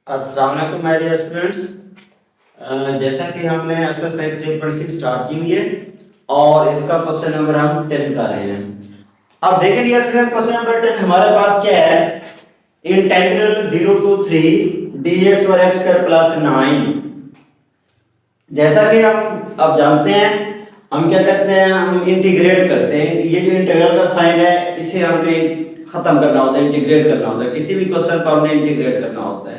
अस्सलाम वालेकुम my dear students. जैसा कि हमने एक्सरसाइज 3.6 स्टार्ट की हुई है और इसका क्वेश्चन नंबर हम 10 कर रहे हैं। अब देखें डियर स्टूडेंट, क्वेश्चन नंबर 10 हमारे पास क्या है? इंटीग्रल 0 to 3 dx और x स्क्वायर प्लस 9। जैसा कि हम अब जानते हैं, हम क्या करते हैं, हम इंटीग्रेट करते हैं। ये जो इंटीग्रल का साइन है इसे हमने खत्म करना होता है, इंटीग्रेट करना होता है। किसी भी क्वेश्चन को हमने इंटीग्रेट करना होता है।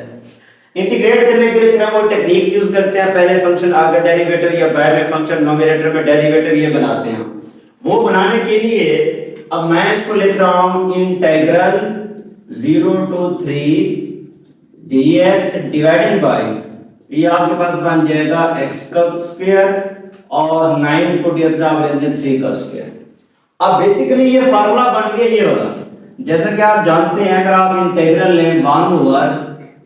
इंटीग्रेट करने के लिए फिर हम वो टेक्निक यूज करते हैं। पहले फंक्शन आगे डेरिवेटिव या बाद में फंक्शन नोमिनेटर में डेरिवेटिव ये बनाते हैं। वो बनाने के लिए अब मैं इसको लिख रहा हूं integral 0 to 3 dx divided by, ये आपके पास बन जाएगा x का स्क्वायर और 9 को ds आप लेते हैं 3 का स्क्वायर। अब बेसिकली ये फार्मूला बन गया ये वाला। जैसा कि आप जानते हैं, अगर आप इंटीग्रल लें 1 over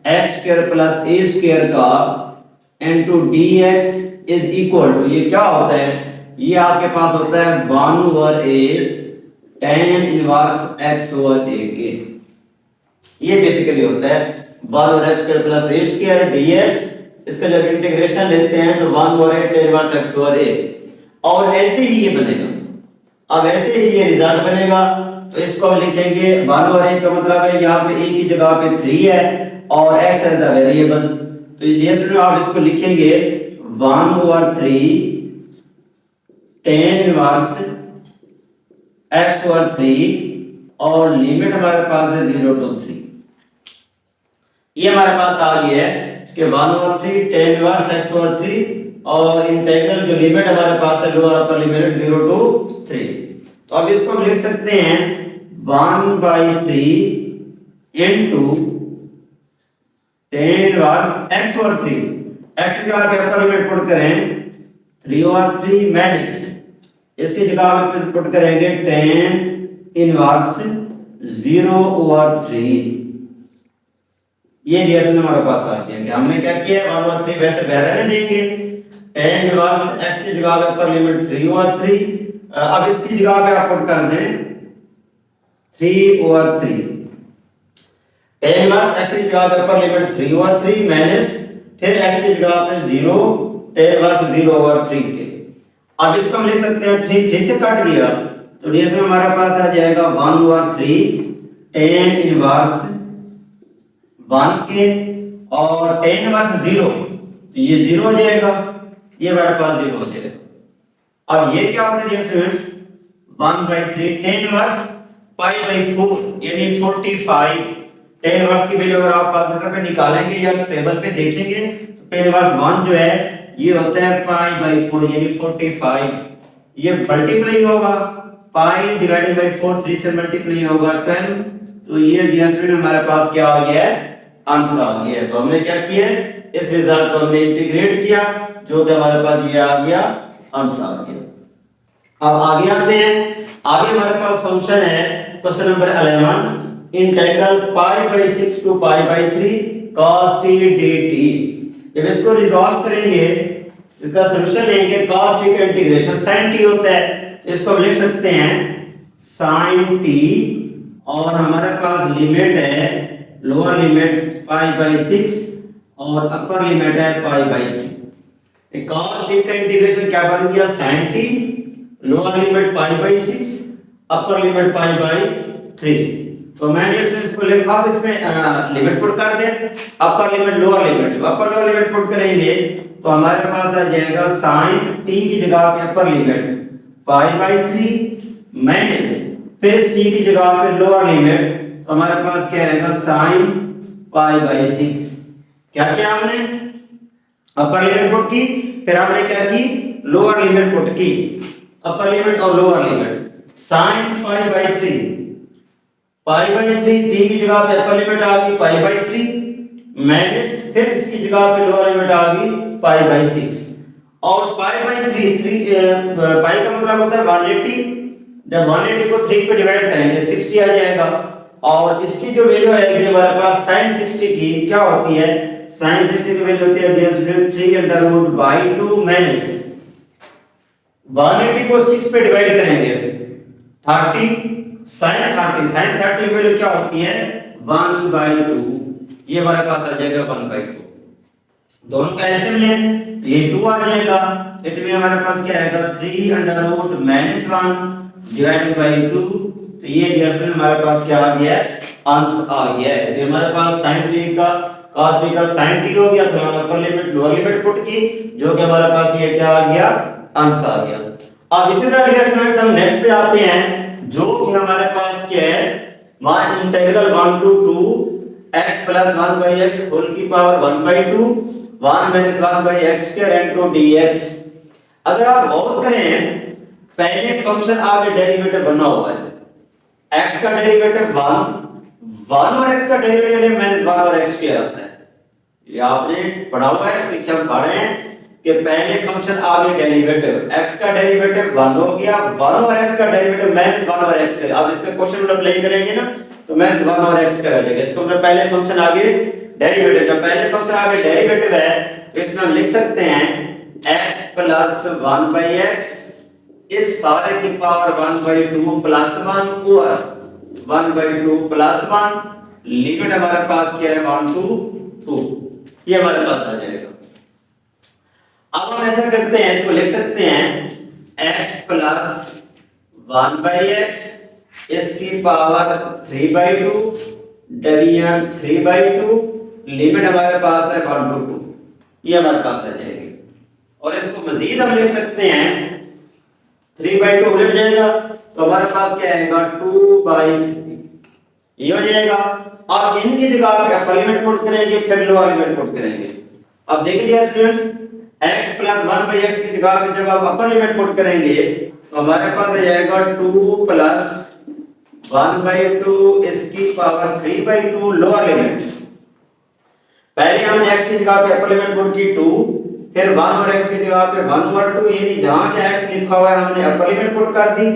x square plus a square का into dx is equal to, ये क्या होता है? ये आपके पास होता है 1 over a tan inverse x over a के। ये बेसिकली होता है 1 over x square plus a square dx। इसका जब इंटीग्रेशन लेते हैं तो 1 over a tan inverse x over a, और ऐसे ही ये बनेगा। अब ऐसे ही ये रिजल्ट बनेगा तो इसको हम लिखेंगे 1 ओवर a का मतलब है यहाँ पे a की जगह पे 3 है और x एज द वेरिएबल। तो ये स्टूडेंट आप इसको लिखेंगे 1 over 3 tan inverse x over 3 और लिमिट हमारे पास है 0 to 3। ये हमारे पास आ गया है कि 1 over 3 tan inverse x over 3 और इंटीग्रल जो लिमिट हमारे पास है लोअर अपर लिमिट 0 to 3। तो अब इसको हम लिख सकते हैं 1/3 into tan inverse x over 3। x की जगह पे अपर लिमिट पुट करें 3 ओवर 3 माइनस, इसकी जगह पे पुट करेंगे tan इनवर्स 0 ओवर 3। ये रिएक्शन हमारे पास आ गया कि हमने क्या किया, 1 ओवर 3 वैसे रहने देंगे, tan इनवर्स x की जगह पे अपर लिमिट 3 ओवर 3। अब इसकी जगह पे आप पुट कर दें 3 ओवर 3। tan इनवर्स x की जगह पे अपर लिमिट 3 ओवर 3 माइनस फिर x की जगह पे 0 tan इनवर्स 0 ओवर 3 के। अब इसको हम लिख सकते हैं 3 से कट गया तो ds में हमारे पास आ जाएगा 1 ओवर 3 tan इनवर्स 1 के और tan इनवर्स 0, तो ये 0 हो जाएगा, ये हमारे पास 0 हो जाएगा। अब ये क्या होता है डियर स्टूडेंट्स, 1/3 tan इनवर्स π/4 यानी 45। tan इनवर्स की वैल्यू अगर आप कैलकुलेटर पे निकालेंगे या टेबल पे देखेंगे तो tan इनवर्स 1 जो है ये होता है π/4 यानी 45। ये मल्टीप्लाई होगा पाई डिवाइडेड बाय 4, 3 से मल्टीप्लाई होगा 10। तो ये डियर स्टूडेंट हमारे पास क्या आ गया है, आंसर आ गया है। तो हमने क्या किया है, इस रिजल्ट को हमने इंटीग्रेट किया जो कि हमारे पास ये आ गया, आंसर आ गया। अब आगे आते हैं, आगे हमारे पास फंक्शन है question number 11 integral π/6 to π/3 cos t dt। जब इसको रिजॉल्व करेंगे, इसका सॉल्यूशन लेंगे, cos t का इंटीग्रेशन sin t होता है, इसको हम लिख सकते हैं sin t और हमारे पास लिमिट है लोअर लिमिट π/6 और अपर लिमिट है π/3। cos t का इंटीग्रेशन क्या बन गया, sin t, lower limit π/6 upper limit π/3। तो मैंने इसको लिख, अब इसमें लिमिट पुट कर दें, upper limit lower limit, upper lower limit put करेंगे तो हमारे पास आ जाएगा sin t की जगह पे अपर लिमिट π/3 माइनस फिर t की जगह पे लोअर लिमिट, तो हमारे पास क्या आएगा sin π/6। क्या किया हमने, अपर लिमिट पुट की, फिर हमने क्या की, लोअर लिमिट पुट की, अपर लिमिट और लोअर लिमिट। sin π/3 π/3 t की जगह पे अपर लिमिट आ गई π/3 माइनस फिर इसकी जगह पे लोअर लिमिट आ गई π/6 और π/3 पाई का मतलब होता है 180। जब 180 को 3 पे डिवाइड करेंगे 60 आ जाएगा और इसकी जो वैल्यू आएगी हमारे पास sin 60 की क्या होती है, sin 60 की वैल्यू होती है 3√2 माइनस 180 को 6 पे डिवाइड करेंगे 30 sin 30 की वैल्यू क्या होती है 1/2 ये हमारे पास आ जाएगा 1/2। दोनों का एलसीएम लें तो ये 2 आ जाएगा। इट में हमारे पास क्या आएगा 3√-1 डिवाइडेड बाय 2। तो ये डियर फ्रेंड हमारे पास क्या आ गया है, आंसर आ गया है। तो हमारे पास sin t का cos t का sin t हो गया, फिर हमने upper limit lower limit put की, जो कि हमारे पास ये क्या आ गया, आंसर आ गया। अब इसी तरह डियर स्टूडेंट्स हम नेक्स्ट पे आते हैं, जो कि हमारे पास क्या है, मान integral 1 to 2 x plus 1/x whole की power 1/2 1 minus 1/x square into dx। अगर आप गौर करें, पहले फंक्शन आगे डेरिवेटिव बना हुआ है, x का डेरिवेटिव 1 और x का डेरिवेटिव -1 और x स्क्वायर आता है। ये आपने पढ़ा हुआ है, पीछे हम पढ़ रहे हैं कि पहले फंक्शन आगे डेरिवेटिव, x का डेरिवेटिव 1 हो गया, 1 और x का डेरिवेटिव -1 और x स्क्वायर। अब इस पे क्वेश्चन रूल अप्लाई करेंगे ना, तो -1 और x स्क्वायर आ जाएगा। इसको हमने पहले फंक्शन आगे डेरिवेटिव, जब पहले फंक्शन आगे डेरिवेटिव है तो इसमें हम लिख सकते हैं x plus 1/x इस सारे की पावर 1/2 प्लस 1 और 1/2 प्लस 1, लिमिट हमारे पास क्या है 1 to 2, ये हमारे पास आ जाएगा। अब हम ऐसा करते हैं, इसको लिख सकते हैं x plus 1/x इसकी पावर 3/2 डिवीजन 3/2, लिमिट हमारे पास है 1 to 2, ये हमारे पास आ जाएगी। और इसको मजीद हम लिख सकते हैं 3/2 उलट जाएगा तो हमारे पास क्या आएगा 2/3, ये हो जाएगा। अब इनकी जगह पे अपर लिमिट पुट करेंगे, फिर लोअर लिमिट पुट करेंगे। अब देखिए स्टूडेंट्स, x plus 1/x की जगह पे जब आप अपर लिमिट पुट करेंगे तो हमारे पास आ जाएगा 2 plus 1/2 इसकी पावर 3/2 लोअर लिमिट। पहले हमने x की जगह पे अपर लिमिट पुट की 2, फिर 1 और x की जगह पे 1 और 2, यानी जहां जहां x लिखा हुआ है हमने अपर लिमिट पुट कर दी।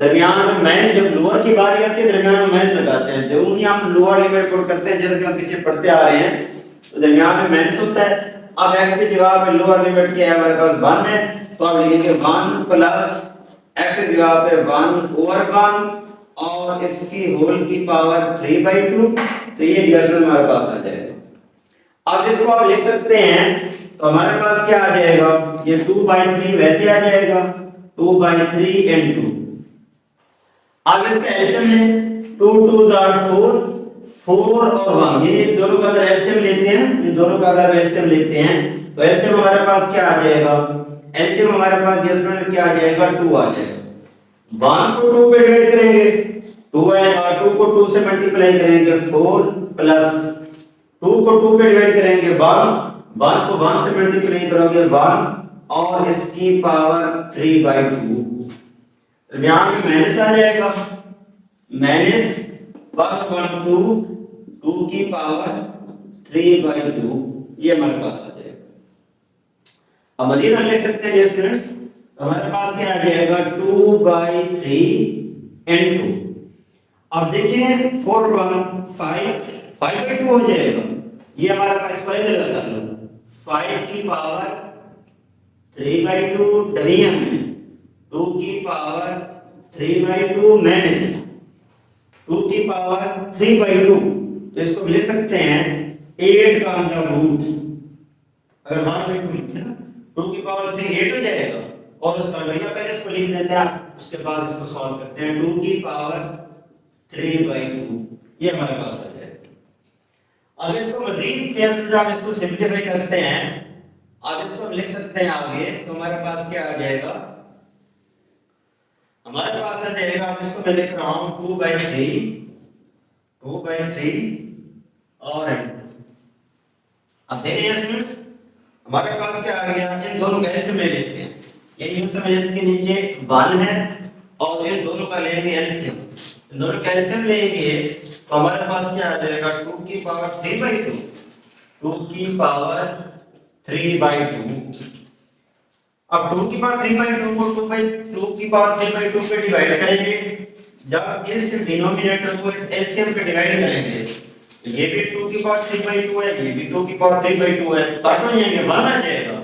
दरमियान में मैंने, जब लोअर की बारी आती है दरमियान में माइनस लगाते हैं, जब ही हम लोअर लिमिट पुट करते हैं, जैसे कि हम पीछे पढ़ते आ रहे हैं, तो दरमियान में माइनस होता है। अब x की जगह पे लोअर लिमिट क्या है हमारे पास 1 है, तो अब लिखेंगे 1 प्लस x की जगह पे 1 ओवर 1 और इसकी होल की पावर 3/2, तो ये डियर स्टूडेंट हमारे पास आ जाएगा। अब इसको आप लिख सकते हैं तो हमारे पास क्या आ जाएगा, ये 2/3 वैसे आ जाएगा 2/3 into, अब इसका एलसीएम लें, 2 2s are 4, 4 और 1, ये दोनों का अगर एलसीएम लेते हैं, इन दोनों का अगर एलसीएम लेते हैं तो एलसीएम हमारे पास क्या आ जाएगा, एलसीएम हमारे पास डियर स्टूडेंट क्या आ जाएगा 2 आ जाएगा। 1 को 2 पे डिवाइड करेंगे 2 आएगा, 2 को 2 से मल्टीप्लाई करेंगे 4 प्लस 2 को 2 पे डिवाइड करेंगे 1 को 1 से मल्टीप्लाई करोगे 1 और इसकी पावर 3/2, यहां में माइनस आ जाएगा, माइनस 1/2 2 की पावर 3/2, ये हमारे पास आ जाएगा। अब मजीद हम लिख सकते हैं डियर स्टूडेंट्स, हमारे पास क्या आ जाएगा 2/3 into, अब देखिए 4 1 5/2 हो जाएगा, ये हमारे पास इसको इधर कर लो, 5 की पावर 3/2 डिवीजन में 2 की पावर 3/2 माइनस 2 की पावर 3/2, तो इसको लिख सकते हैं 8 का अंडर रूट, अगर 1/2 लिखे ना 2 की पावर 3 8 हो जाएगा, और उसका अंडर, या पहले इसको लिख देते हैं, उसके बाद इसको सॉल्व करते हैं 2 की पावर 3/2, ये हमारे पास आ जाएगा। अब इसको मजीद जब हम इसको सिंपलीफाई करते हैं, अब इसको हम लिख सकते हैं आगे, तो हमारे पास क्या आ जाएगा, हमारे पास आ जाएगा, अब इसको मैं लिख रहा हूं 2/3 और अब देखिए स्टूडेंट्स हमारे पास क्या आ गया, इन दोनों का एलसीएम ले लेते हैं, ये यूं समझ, इसके नीचे 1 है और इन दोनों का लेंगे एलसीएम, इन दोनों का एलसीएम लेंगे तो हमारे पास क्या आ जाएगा 2 की पावर 3/2, 2 की पावर 3/2। अब 2 की पावर 3/2 को 2 की पावर 3/2 पे डिवाइड करेंगे, जब इस डिनोमिनेटर को इस एलसीएम पे डिवाइड करेंगे तो ये भी 2 की पावर 3/2 है, ये भी 2 की पावर 3/2 है, काटो यहां 1 आ जाएगा,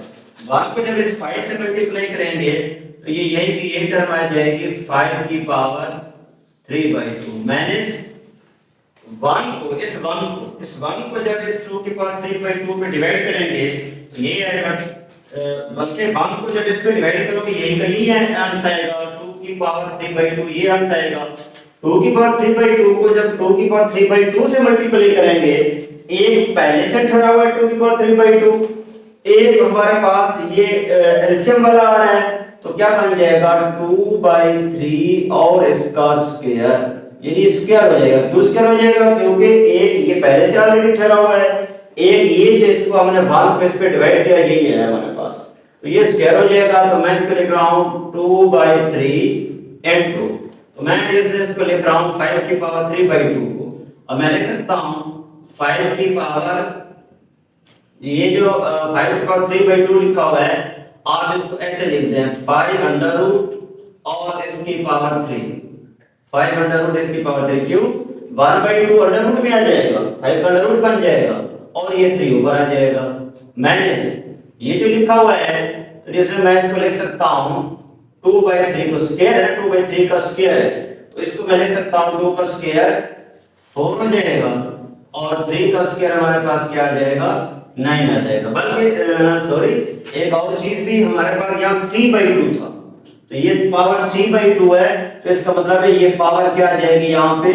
1 को जब इस 5 से मल्टीप्लाई करेंगे तो ये यही की एक टर्म आ जाएगी 5 की पावर 3/2 माइनस इस वन को जब इस 2 की पावर 3/2 में डिवाइड करेंगे तो यही आएगा, बल्कि वन को जब इस पे डिवाइड करोगे यही आंसर आएगा 2 की पावर 3/2, ये आंसर आएगा। 2 की पावर 3/2 को जब 2 की पावर 3/2 से मल्टीप्लाई करेंगे, एक पहले से ठहरा हुआ है 2 की पावर 3/2, एक हमारे पास ये एलसीएम वाला आ रहा है, तो क्या बन जाएगा 2/3 और इसका स्क्वायर, यानी स्क्वायर हो जाएगा। क्यों स्क्वायर हो जाएगा? क्योंकि एक ये पहले से ऑलरेडी ठहरा हुआ है, एक ये जो इसको हमने वन को इस पे डिवाइड किया यही है हमारे पास, तो ये स्क्वायर हो जाएगा। तो मैं इसको लिख रहा हूं 2/3 into, तो मैं इसको लिख रहा हूं 5 की पावर 3/2 को, और मैं लिख सकता हूं 5 की पावर, ये जो 5 की पावर 3/2 लिखा हुआ है आप इसको ऐसे लिख दें 5 अंडर रूट और इसकी पावर 3, 5 अंडर रूट इसकी पावर 3, क्यों 1/2 अंडर रूट में आ जाएगा, 5 का अंडर रूट बन जाएगा और ये 3 ऊपर आ जाएगा, माइनस ये जो लिखा हुआ है, तो इसमें मैं इसको लिख सकता हूं 2/3 को स्क्वायर है, 2/3 का स्क्वायर है, तो इसको मैं लिख सकता हूं 2 का स्क्वायर 4 हो जाएगा और 3 का स्क्वायर हमारे पास क्या आ जाएगा 9 आ जाएगा। बल्कि सॉरी, एक और चीज भी हमारे पास यहाँ 3/2 था, तो ये पावर 3/2 है, तो इसका मतलब है ये पावर क्या आ जाएगी यहाँ पे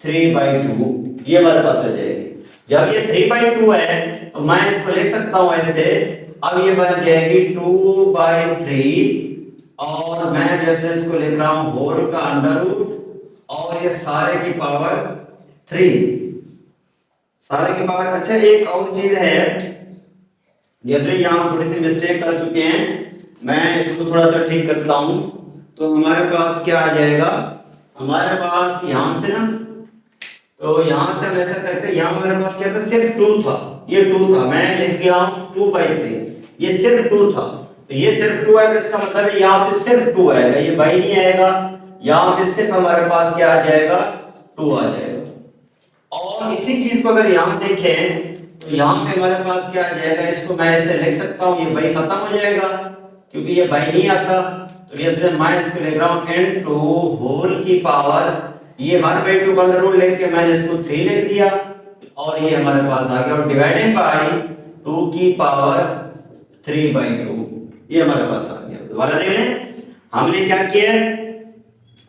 3/2, ये हमारे पास आ जाएगी। जब ये 3/2 है तो मैं इसको लिख सकता हूं ऐसे, अब ये बन जाएगी 2/3 और मैं जैसे इसको लिख रहा हूं होल का अंडर रूट और ये सारे की पावर 3, सारे की पावर। अच्छा एक और चीज है, जैसे यहाँ थोड़ी सी मिस्टेक कर चुके हैं, मैं इसको थोड़ा सा ठीक करता हूं, तो हमारे पास क्या आ जाएगा, हमारे पास यहां से ना, तो यहां से हम ऐसा करते हैं, यहां हमारे पास क्या था सिर्फ 2 था, ये 2 था, मैं लिख गया हूं 2/3, ये सिर्फ 2 था, तो ये सिर्फ 2 है, तो इसका मतलब है यहां पे सिर्फ 2 आएगा, ये बाई नहीं आएगा, यहां पे सिर्फ हमारे पास क्या आ जाएगा 2 आ जाएगा। और इसी चीज को अगर यहां देखें तो यहां पे हमारे पास क्या आ जाएगा, इसको मैं ऐसे लिख सकता हूं, ये बाई खत्म हो जाएगा क्योंकि ये बाई नहीं आता, तो जैसे मैं इसको लिख रहा हूं n2 होल की पावर, ये 1/2 का अंडर रूट लेके मैंने इसको 3 लिख दिया और ये हमारे पास आ गया, और डिवाइडेड बाय 2 की पावर 3/2, ये हमारे पास आ गया। दोबारा देख लें, हमने क्या किया,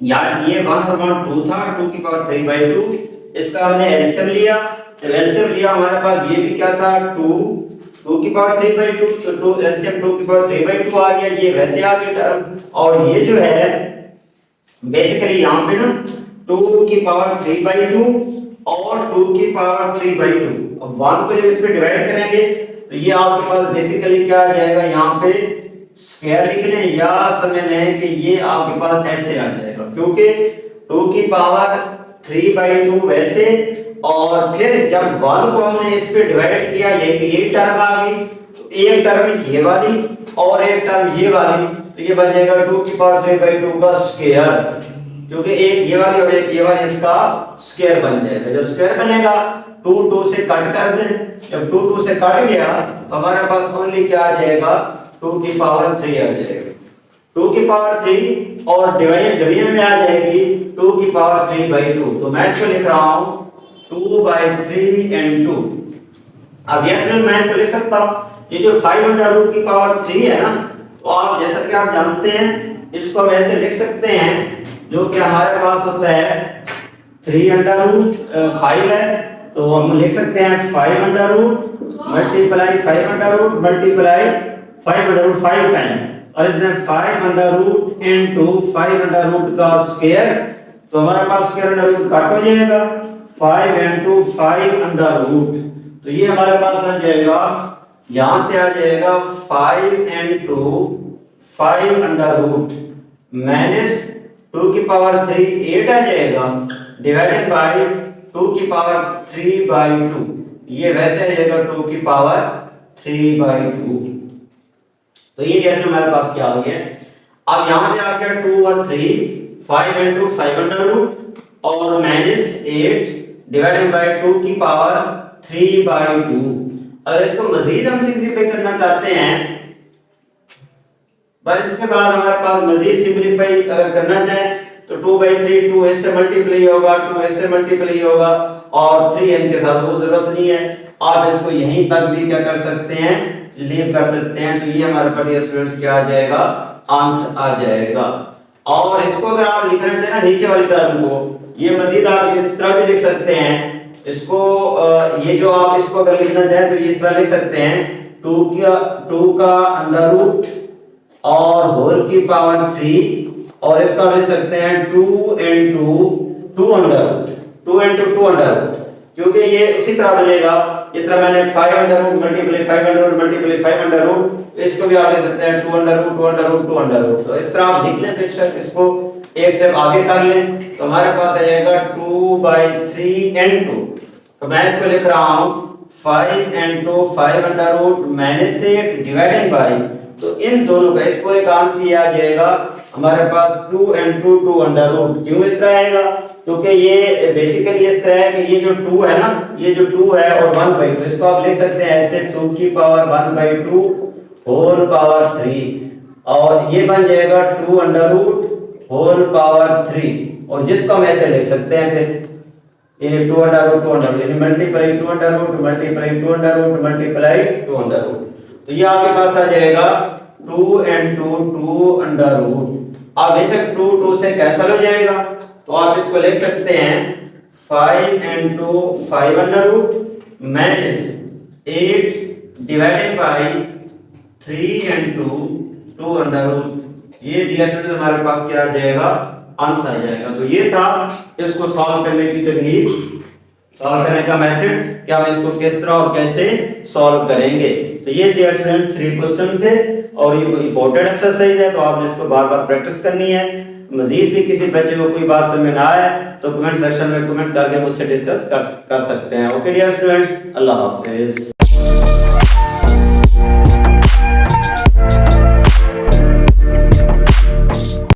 यार ये 1 और 1 2 था, 2 की पावर 3/2, इसका हमने एलसीएम लिया, जब एलसीएम लिया हमारे पास ये भी क्या था 2 की पावर 3/2, तो 2 एलसीएम 2 की पावर 3/2 आ गया, ये वैसे आ गया टर्म, और ये जो है बेसिकली यहाँ पे ना 2 की पावर 3/2 और 2 की पावर 3/2, अब 1 को जब इस पे डिवाइड करेंगे तो ये आपके पास बेसिकली क्या आ जाएगा, यहाँ पे स्क्वायर लिख लें या समझ लें कि ये आपके पास ऐसे आ जाएगा, क्योंकि 2 की पावर 3/2 वैसे, और फिर जब 1 को हमने इस पे डिवाइड किया ये टर्म आ गई, तो एक टर्म ये वाली और एक टर्म ये वाली, तो ये बन जाएगा 2 की पावर 3/2 का स्क्वायर, क्योंकि एक ये वाली और एक ये वाली इसका स्क्वायर बन जाएगा। जब स्क्वायर बनेगा 2 से कट कर दें, जब 2 से कट गया तो हमारे पास ओनली क्या आ जाएगा 2 की पावर 3 आ जाएगा, 2 की पावर 3 और डिवीजन में आ जाएगी 2 की पावर 3/2, तो मैं इसको लिख रहा हूं 2/3 and 2। अब यस मैं इसको लिख सकता हूं, ये जो 5 अंडर रूट की पावर 3 है ना, तो आप जैसा कि आप जानते हैं इसको हम ऐसे लिख सकते हैं, जो कि हमारे पास होता है 3 अंडर रूट 5 है, तो हम लिख सकते हैं 5 under root multiply 5 under root multiply 5 under root 5 time, और इसमें 5 under root into 5 under root का स्क्वायर, तो हमारे पास स्क्वायर अंडर रूट कट हो जाएगा 5 इनटू 5 अंडर रूट, तो ये हमारे पास आ जाएगा, यहां से आ जाएगा 5 इनटू 5 अंडर रूट माइनस 2 की पावर 3 8 आ जाएगा, डिवाइडेड बाय 2 की पावर 3/2, ये वैसे आ जाएगा 2 की पावर 3/2, तो ये कैसे हमारे पास क्या हो गया, अब यहां से आ गया 2 और 3, 5 इनटू 5 अंडर रूट और माइनस 8 डिवाइडेड बाय 2 की पावर 3/2। अगर इसको मजीद हम सिंपलीफाई करना चाहते हैं, बस इसके बाद हमारे पास मजीद सिंपलीफाई अगर करना चाहे तो 2/3 2 इससे मल्टीप्लाई होगा, 2 इससे मल्टीप्लाई होगा और 3n के साथ वो जरूरत नहीं है। आप इसको यहीं तक भी क्या कर सकते हैं, लीव कर सकते हैं। तो ये हमारे पास स्टूडेंट्स क्या आ जाएगा, आंसर आ जाएगा। और इसको अगर आप लिखना चाहें ना नीचे वाली टर्म को, ये मजीद आप इस तरह भी लिख सकते हैं इसको, ये जो आप इसको अगर लिखना चाहें तो ये इस तरह लिख सकते हैं 2 का अंडर रूट और होल की पावर 3, और इसको आप लिख सकते हैं 2 into 2 under root, 2 into 2 under root, क्योंकि ये उसी तरह बनेगा जिस तरह मैंने 5 under root multiply 5 under root multiply 5 under root, इसको भी आप लिख सकते हैं 2 under root 2 under root 2 under root. तो इस तरह आप लिख लें, बेशक इसको एक स्टेप आगे कर लें तो हमारे पास आ जाएगा 2/3 n2। तो मैं इसको लिख रहा हूं 5 into 5 under root minus 8 divided by, तो इन दोनों का इस पूरे का आंसर ये आ जाएगा हमारे पास 2 into 2 अंडर रूट। क्यों इस तरह आएगा, क्योंकि ये बेसिकली इस तरह है कि ये जो 2 है ना, ये जो 2 है और 1/2, इसको आप लिख सकते हैं ऐसे 2 की पावर 1/2 होल पावर 3, और ये बन जाएगा 2 अंडर रूट होल पावर 3, और जिसको हम ऐसे लिख सकते हैं फिर यानी 2 अंडर रूट 2 अंडर रूट यानी multiply 2 under root multiply 2 under root multiply 2 under root. तो ये आपके पास आ जाएगा 2 into 2 अंडर रूट। अब बेशक 2 2 से कैंसिल हो जाएगा, तो आप इसको लिख सकते हैं 5 into 5 under root minus 8 divided by 3 into 2 under root. ये डियर स्टूडेंट हमारे पास क्या आ जाएगा, आंसर आ जाएगा। तो ये था इसको सॉल्व करने की टेक्निक, सॉल्व करने का मेथड कि हम इसको किस तरह और कैसे सॉल्व करेंगे। तो ये डियर स्टूडेंट 3 क्वेश्चन थे और ये कोई इंपॉर्टेंट एक्सरसाइज है, तो आपने इसको बार-बार प्रैक्टिस करनी है। मजीद भी किसी बच्चे को कोई बात समझ ना आए तो कमेंट सेक्शन में कमेंट करके मुझसे डिस्कस कर सकते हैं। ओके डियर स्टूडेंट्स, अल्लाह हाफिज।